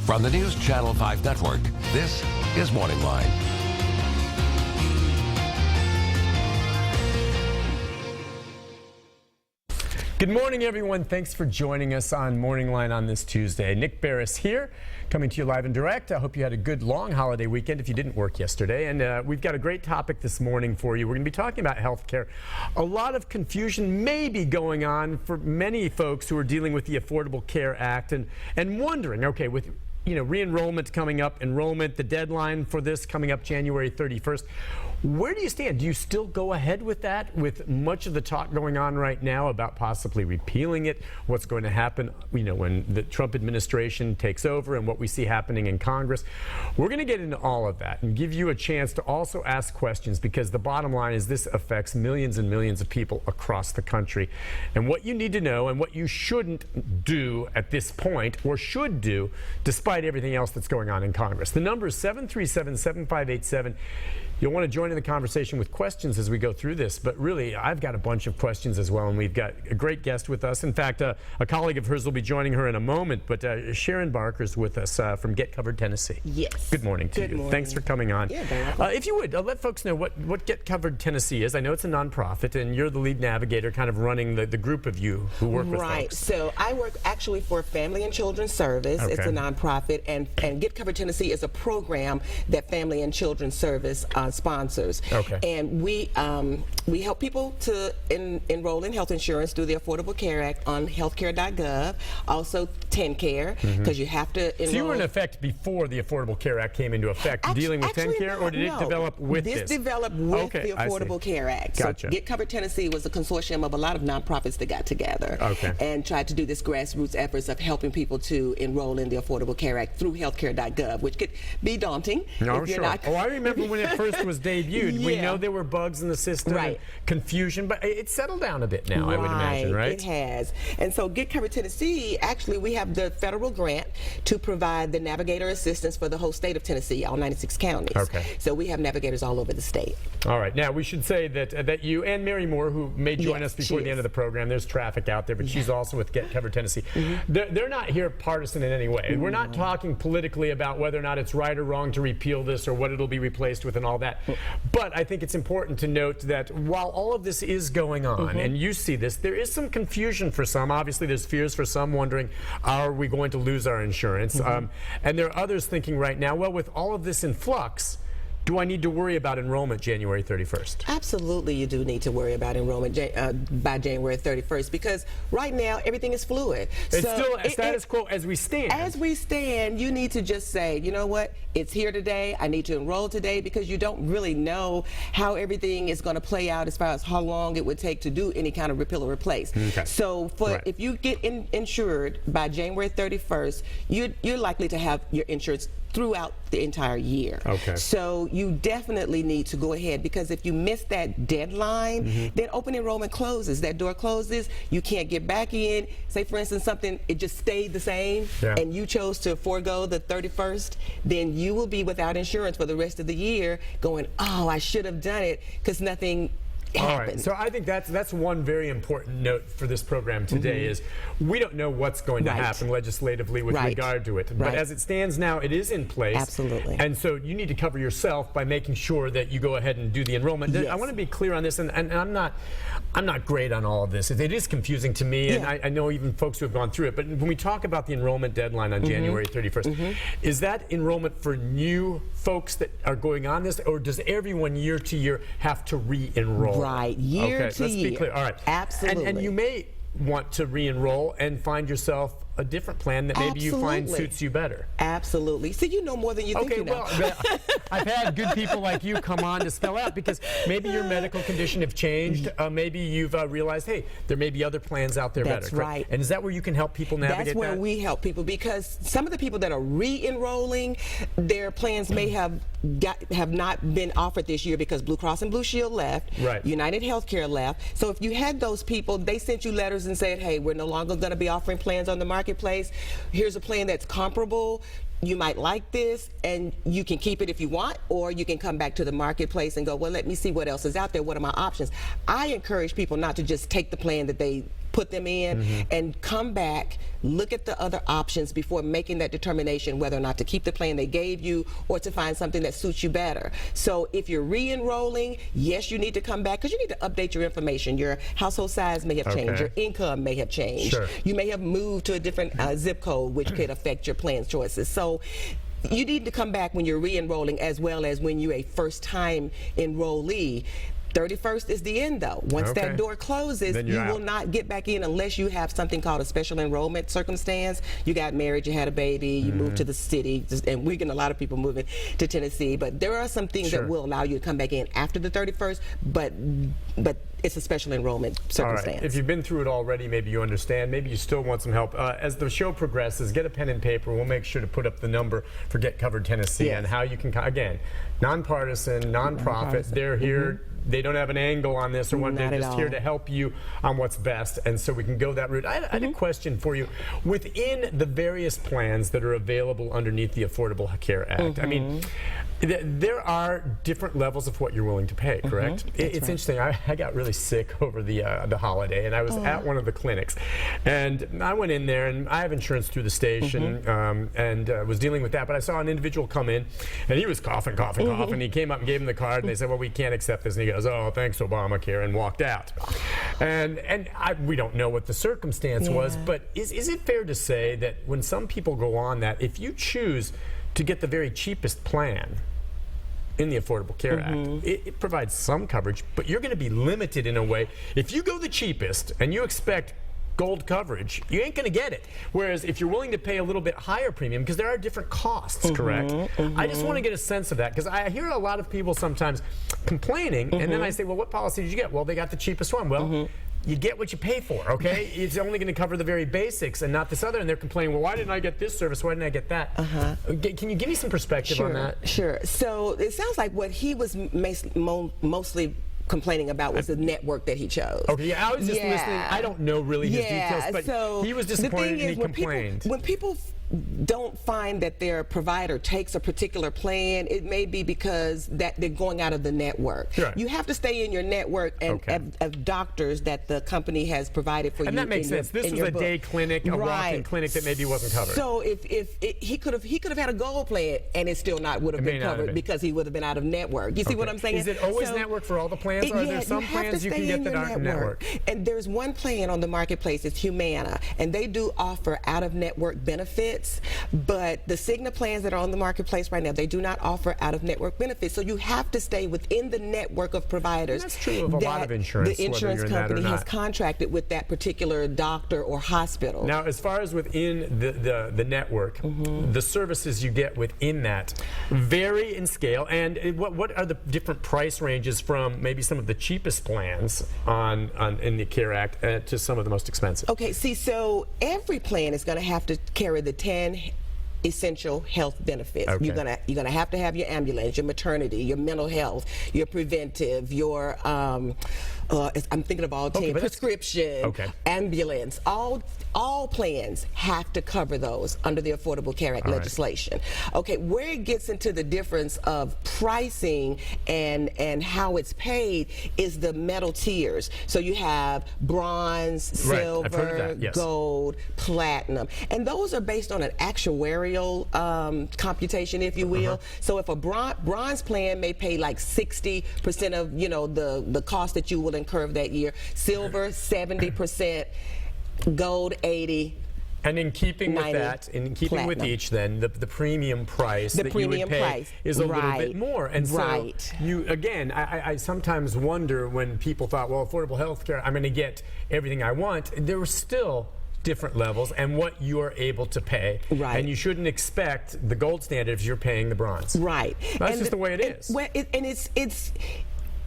From the News Channel 5 Network, this is MorningLine. Good morning, everyone. Thanks for joining us on MorningLine on this Tuesday. Nick Barris here, coming to you live and direct. I hope you had a good long holiday weekend if you didn't work yesterday. And we've got a great topic this morning for you. We're going to be talking about health care. A lot of confusion may be going on for many folks who are dealing with the Affordable Care Act and wondering, okay, with re-enrollment coming up, enrollment, the deadline for this coming up January 31st. Where do you stand? Do you still go ahead with that, with much of the talk going on right now about possibly repealing it, what's going to happen, when the Trump administration takes over and what we see happening in Congress? We're going to get into all of that and give you a chance to also ask questions, because the bottom line is this affects millions and millions of people across the country. And what you need to know and what you shouldn't do at this point, or should do, despite everything else that's going on in Congress. The number is 737-7587. You'll want to join in the conversation with questions as we go through this, but really, I've got a bunch of questions as well, and we've got a great guest with us. In fact, a colleague of hers will be joining her in a moment, but Sharon Barker's with us from Get Covered Tennessee. Yes. Good morning to you. Morning. Thanks for coming on. Yeah, if you would, let folks know what Get Covered Tennessee is. I know it's a nonprofit, and you're the lead navigator kind of running the group of you who work with folks. Right. So I work actually for Family and Children's Service. Okay. It's a nonprofit, and Get Covered Tennessee is a program that Family and Children's Service sponsors. Okay. And we help people to enroll in health insurance through the Affordable Care Act on healthcare.gov. Also, TennCare, because you have to enroll. So you were in effect before the Affordable Care Act came into effect, dealing with TennCare, or did it develop with this? This developed with the Affordable Care Act. Gotcha. So Get Covered Tennessee was a consortium of a lot of nonprofits that got together and tried to do this grassroots efforts of helping people to enroll in the Affordable Care Act through healthcare.gov, which could be daunting. No, sure. I remember when it first was debuted. Yeah. We know there were bugs in the system, and confusion, but it's settled down a bit now, I would imagine, right? It has. And so Get Covered Tennessee, actually, we have the federal grant to provide the navigator assistance for the whole state of Tennessee, all 96 counties. Okay. So we have navigators all over the state. All right. Now, we should say that you and Mary Moore, who may join us before the end of the program, there's traffic out there, but she's also with Get Covered Tennessee. They're not here partisan in any way. We're not talking politically about whether or not it's right or wrong to repeal this or what it'll be replaced with and all that. But I think it's important to note that while all of this is going on, and you see this, there is some confusion for some. Obviously, there's fears for some wondering, are we going to lose our insurance? And there are others thinking right now, well, with all of this in flux, do I need to worry about enrollment January 31st? Absolutely, you do need to worry about enrollment by January 31st, because right now everything is fluid. It's still a status quo as we stand. As we stand, you need to just say, you know what, it's here today, I need to enroll today, because you don't really know how everything is going to play out as far as how long it would take to do any kind of repeal or replace. Okay. So if you get insured by January 31st, you're likely to have your insurance throughout the entire year. Okay. So you definitely need to go ahead, because if you miss that deadline, then open enrollment closes. That door closes, you can't get back in. Say, for instance, it just stayed the same, and you chose to forego the 31st, then you will be without insurance for the rest of the year, going, oh, I should have done it, because nothing happened. All right, so I think that's one very important note for this program today is we don't know what's going to happen legislatively with regard to it. But as it stands now, it is in place. Absolutely. And so you need to cover yourself by making sure that you go ahead and do the enrollment. I want to be clear on this, and I'm not great on all of this. It is confusing to me, and I know even folks who have gone through it. But when we talk about the enrollment deadline on January 31st, is that enrollment for new folks that are going on this, or does everyone year to year have to re-enroll? Right, year to year. Let's be clear. All right. Absolutely. And you may want to re-enroll and find yourself a different plan that maybe you find suits you better. Absolutely. So you know more than you think you know. Well, I've had good people like you come on to spell out, because maybe your medical condition have changed. Maybe you've realized, hey, there may be other plans out there better. That's right. And is that where you can help people navigate that? That's where we help people, because some of the people that are re-enrolling, their plans may have not been offered this year because Blue Cross and Blue Shield left, United Healthcare left. So if you had those people, they sent you letters and said, hey, we're no longer going to be offering plans on the marketplace. Here's a plan that's comparable. You might like this, and you can keep it if you want, or you can come back to the marketplace and go, well, let me see what else is out there. What are my options? I encourage people not to just take the plan that they put them in, and come back, look at the other options before making that determination whether or not to keep the plan they gave you or to find something that suits you better. So if you're re-enrolling, yes, you need to come back because you need to update your information. Your household size may have changed. Your income may have changed. Sure. You may have moved to a different zip code, which could affect your plan choices. So you need to come back when you're re-enrolling as well as when you're a first-time enrollee. 31st is the end, though. Once that door closes, you will not get back in unless you have something called a special enrollment circumstance. You got married, you had a baby, you moved to the city, and we're getting a lot of people moving to Tennessee. But there are some things that will allow you to come back in after the 31st, but it's a special enrollment circumstance. All right. If you've been through it already, maybe you understand. Maybe you still want some help. As the show progresses, get a pen and paper. We'll make sure to put up the number for Get Covered Tennessee and how you can, again, nonpartisan, nonprofit. They're here. They don't have an angle on this or one. They're just here to help you on what's best, and so we can go that route. I had a question for you. Within the various plans that are available underneath the Affordable Care Act, I mean, there are different levels of what you're willing to pay, correct? It's interesting. I got really sick over the holiday, and I was at one of the clinics, and I went in there, and I have insurance through the station, and was dealing with that, but I saw an individual come in, and he was coughing, and he came up and gave him the card, and they said, well, we can't accept this, and he goes, oh, thanks, Obamacare, and walked out. And we don't know what the circumstance was, but is it fair to say that when some people go on that, if you choose to get the very cheapest plan in the Affordable Care Act, it provides some coverage, but you're going to be limited in a way. If you go the cheapest and you expect gold coverage, you ain't going to get it. Whereas if you're willing to pay a little bit higher premium, because there are different costs, correct? I just want to get a sense of that, because I hear a lot of people sometimes complaining, and then I say, well, what policy did you get? Well, they got the cheapest one. Well, you get what you pay for, okay? It's only going to cover the very basics and not this other, and they're complaining, well, why didn't I get this service? Why didn't I get that? Can you give me some perspective on that? Sure. So it sounds like what he was mostly complaining about was the network that he chose. Okay, I was just listening. I don't know really his details, but so he was disappointed and he complained. When people don't find that their provider takes a particular plan, it may be because that they're going out of the network. Right. You have to stay in your network and of doctors that the company has provided for you. And that makes sense. This was a day clinic, a walk-in clinic that maybe wasn't covered. So if he could have had a gold plan and it still would have been covered because he would have been out of network. You see what I'm saying? Is it always network for all the plans, or are there some plans you can get that aren't network? And there's one plan on the marketplace, it's Humana, and they do offer out-of-network benefits. But the Cigna plans that are on the marketplace right now, they do not offer out-of-network benefits. So you have to stay within the network of providers. And that's true of a lot of insurance. The insurance company has contracted with that particular doctor or hospital. Now, as far as within the network, the services you get within that vary in scale. And what are the different price ranges from maybe some of the cheapest plans in the CARE Act to some of the most expensive? Okay, see, so every plan is going to have to carry the 10 essential health benefits. You're gonna have to have your ambulance, your maternity, your mental health, your preventive, your I'm thinking of all 10, prescription, ambulance, all plans have to cover those under the Affordable Care Act legislation. Okay, where it gets into the difference of pricing and how it's paid is the metal tiers. So you have bronze, silver, gold, platinum, and those are based on an actuarial computation, if you will. So if a bronze plan may pay like 60% of the cost that you will incur that year, silver 70%, gold 80%. And in keeping with that, in keeping with each, then the premium price that you would pay is a little bit more. And so you, again, I sometimes wonder when people thought, well, affordable health care, I'm going to get everything I want. There were still different levels and what you are able to pay. And you shouldn't expect the gold standard if you're paying the bronze. That's just the way it is.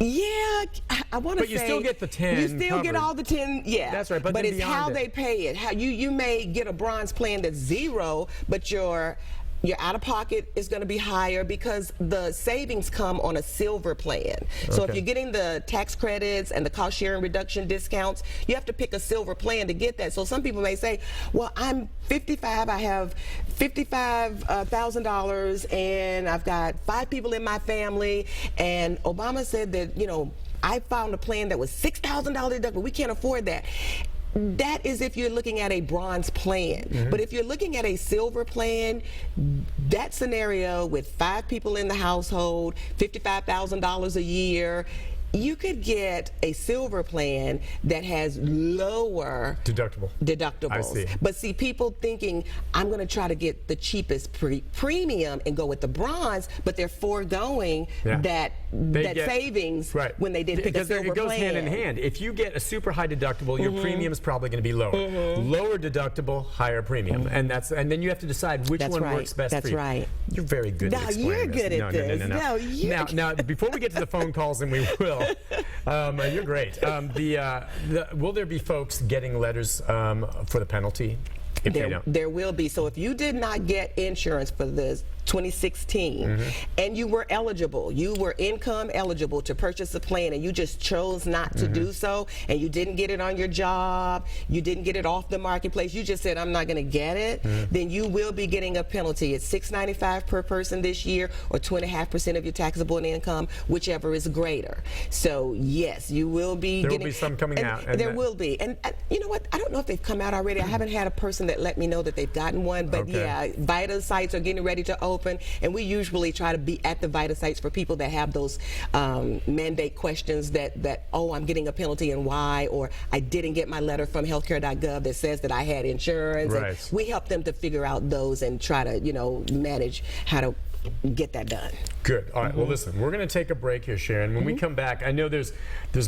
Yeah, I want to say. But you still get the 10. You still get all the 10. Yeah, that's right. But it's how they pay it. How you may get a bronze plan that's zero, but your out-of-pocket is going to be higher because the savings come on a silver plan. So if you're getting the tax credits and the cost sharing reduction discounts, you have to pick a silver plan to get that. So some people may say, well, I'm 55, I have $55,000, and I've got 5 people in my family, and Obama said that, I found a plan that was $6,000 deductible. We can't afford that. That is if you're looking at a bronze plan. But if you're looking at a silver plan, that scenario with 5 people in the household, $55,000 a year, you could get a silver plan that has lower deductibles. I see. But see, people thinking, I'm going to try to get the cheapest premium and go with the bronze, but they're foregoing that savings when they did pick a silver plan. It goes hand in hand. If you get a super high deductible, your premium is probably going to be lower. Lower deductible, higher premium, and then you have to decide which one works best for you. That's right. You're very good at explaining you're good at this. No. Now, before we get to the phone calls, and we will. You're great. Will there be folks getting letters for the penalty? There will be. So if you did not get insurance for this 2016 and you were eligible, you were income eligible to purchase a plan, and you just chose not to do so, and you didn't get it on your job, you didn't get it off the marketplace, you just said, I'm not going to get it, then you will be getting a penalty. It's $695 per person this year, or 2.5% of your taxable income, whichever is greater. So yes, you will be there will be some coming out. And there will be. And you know what? I don't know if they've come out already. I haven't had a person that let me know that they've gotten one, but yeah, VITA sites are getting ready to open, and we usually try to be at the VITA sites for people that have those mandate questions that oh, I'm getting a penalty and why, or I didn't get my letter from healthcare.gov that says that I had insurance. Right. And we help them to figure out those and try to manage how to get that done. Good. All right. Well, listen, we're going to take a break here, Sharon. When we come back, I know there's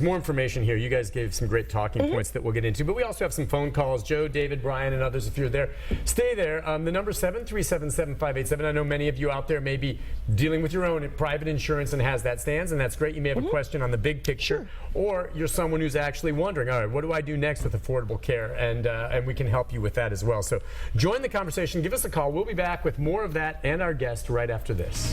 more information here. You guys gave some great talking points that we'll get into, but we also have some phone calls. Joe, David, Brian, and others, if you're there, stay there. The number is 737-7587. I know many of you out there may be dealing with your own private insurance and has that stands, and that's great. You may have a question on the big picture, or you're someone who's actually wondering, all right, what do I do next with affordable care? And we can help you with that as well. So join the conversation. Give us a call. We'll be back with more of that and our guest right after this.